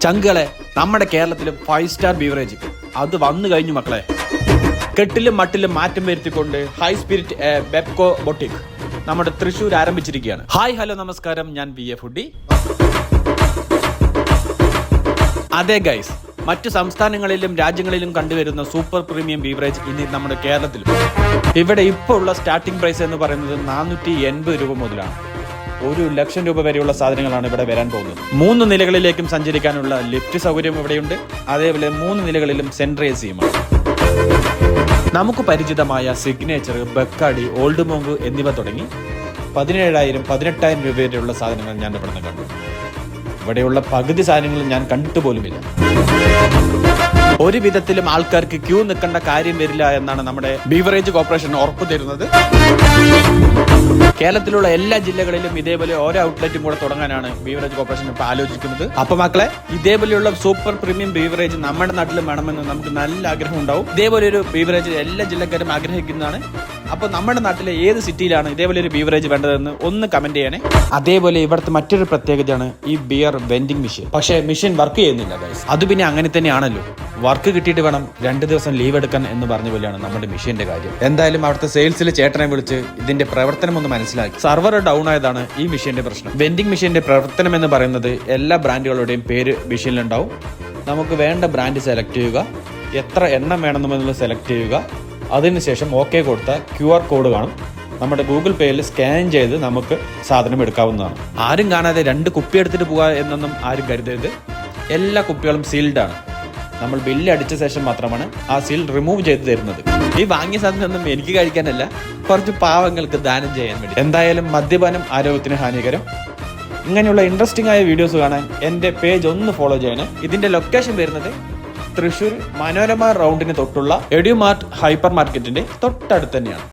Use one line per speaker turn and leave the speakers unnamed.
ചങ്കുകളെ, നമ്മുടെ കേരളത്തിലും 5 star beverage അത് വന്നു കഴിഞ്ഞു മക്കളെ. കെട്ടിലും മട്ടിലും മാറ്റം വരുത്തിക്കൊണ്ട് ഹൈ സ്പിരിറ്റ് ബെപ്കോ ബൊട്ടിക് നമ്മുടെ തൃശ്ശൂർ ആരംഭിച്ചിരിക്കുകയാണ്. ഹായ് ഹലോ നമസ്കാരം, ഞാൻ VA ഫുഡി. അതെ ഗൈസ്, മറ്റു സംസ്ഥാനങ്ങളിലും രാജ്യങ്ങളിലും കണ്ടുവരുന്ന സൂപ്പർ പ്രീമിയം ബീവറേജ് ഇനി നമ്മുടെ കേരളത്തിലും. ഇവിടെ ഇപ്പോൾ ഉള്ള സ്റ്റാർട്ടിംഗ് പ്രൈസ് എന്ന് പറയുന്നത് 480 രൂപ മുതലാണ്. 1 ലക്ഷം രൂപ വരെയുള്ള സാധനങ്ങളാണ് ഇവിടെ വരാൻ പോകുന്നത്. 3 നിലകളിലേക്കും സഞ്ചരിക്കാനുള്ള ലിഫ്റ്റ് സൗകര്യം ഇവിടെയുണ്ട്. അതേപോലെ 3 നിലകളിലും സെൻട്രൽ AC-യുമാണ്. നമുക്ക് പരിചിതമായ സിഗ്നേച്ചർ, ബക്കാടി, ഓൾഡ് മോങ്ക് എന്നിവ തുടങ്ങി 17,000 18,000 രൂപ വരെയുള്ള സാധനങ്ങൾ ഞാൻ ഇവിടെ നിന്ന് കണ്ടു. ഇവിടെയുള്ള പകുതി സാധനങ്ങൾ ഞാൻ കണ്ടിട്ട് പോലുമില്ല. ഒരു വിധത്തിലും ആൾക്കാർക്ക് ക്യൂ നിൽക്കേണ്ട കാര്യം വരില്ല എന്നാണ് നമ്മുടെ ബീവറേജ് കോർപ്പറേഷൻ ഉറപ്പു തരുന്നത്. കേരളത്തിലുള്ള എല്ലാ ജില്ലകളിലും ഇതേപോലെ ഓരോ ഔട്ട്ലെറ്റും കൂടെ തുടങ്ങാനാണ് ബീവറേജ് കോർപ്പറേഷൻ ഇപ്പൊ ആലോചിക്കുന്നത്. അപ്പൊ മക്കളെ, ഇതേപോലെയുള്ള സൂപ്പർ പ്രീമിയം ബീവറേജ് നമ്മുടെ നാട്ടിലും വേണമെന്ന് നമുക്ക് നല്ല ആഗ്രഹം ഉണ്ടാവും. ഇതേപോലെ ഒരു ബീവറേജ് എല്ലാ ജില്ലക്കാരും ആഗ്രഹിക്കുന്നതാണ്. അപ്പൊ നമ്മുടെ നാട്ടിലെ ഏത് സിറ്റിയിലാണ് ഇതേപോലെ ഒരു ബീവറേജ് വേണ്ടതെന്ന് ഒന്ന് കമന്റ് ചെയ്യണേ. അതേപോലെ ഇവിടുത്തെ മറ്റൊരു പ്രത്യേകതയാണ് ഈ ബിയർ വെൻഡിങ് മെഷീൻ. പക്ഷേ മെഷീൻ വർക്ക് ചെയ്യുന്നില്ല ഗൈസ്. അത് പിന്നെ അങ്ങനെ തന്നെയാണല്ലോ, വർക്ക് കിട്ടിയിട്ട് വേണം 2 ദിവസം ലീവ് എടുക്കാൻ എന്ന് പറഞ്ഞ പോലെയാണ് നമ്മുടെ മെഷീന്റെ കാര്യം. എന്തായാലും അവിടുത്തെ സെയിൽസിൽ ചേട്ടനെ വിളിച്ച് ഇതിന്റെ പ്രവർത്തനം ഒന്ന് മനസ്സിലാക്കി. സർവർ ഡൗൺ ആയതാണ് ഈ മെഷീന്റെ പ്രശ്നം. വെൻഡിങ് മെഷീന്റെ പ്രവർത്തനം എന്ന് പറയുന്നത് എല്ലാ ബ്രാൻഡുകളുടെയും പേര് മെഷീനിലുണ്ടാവും. നമുക്ക് വേണ്ട ബ്രാൻഡ് സെലക്ട് ചെയ്യുക, എത്ര എണ്ണം വേണമെന്നുള്ളത് സെലക്ട് ചെയ്യുക. അതിനുശേഷം OK കൊടുത്ത QR കോഡ് കാണും. നമ്മുടെ ഗൂഗിൾ പേയിൽ സ്കാൻ ചെയ്ത് നമുക്ക് സാധനം എടുക്കാവുന്നതാണ്. ആരും കാണാതെ 2 കുപ്പി എടുത്തിട്ട് പോകുക എന്നൊന്നും ആരും കരുതരുത്. എല്ലാ കുപ്പികളും സീൽഡാണ്. നമ്മൾ ബില്ല് അടിച്ച ശേഷം മാത്രമാണ് ആ സീൽ റിമൂവ് ചെയ്ത് തരുന്നത്. ഈ വാങ്ങിയ സാധനം എനിക്ക് കഴിക്കാനല്ല, കുറച്ച് പാവങ്ങൾക്ക് ദാനം ചെയ്യാൻ വേണ്ടി. എന്തായാലും മദ്യപാനം ആരോഗ്യത്തിന് ഹാനികരം. ഇങ്ങനെയുള്ള ഇൻട്രസ്റ്റിംഗ് ആയ വീഡിയോസ് കാണാൻ എൻ്റെ പേജ് ഒന്ന് ഫോളോ ചെയ്യണേ. ഇതിന്റെ ലൊക്കേഷൻ വരുന്നത് തൃശ്ശൂർ മനോരമ റൗണ്ടിന് തൊട്ടുള്ള എഡ്യൂമാർട്ട് ഹൈപ്പർ മാർക്കറ്റിന്റെ തൊട്ടടുത്ത് തന്നെയാണ്.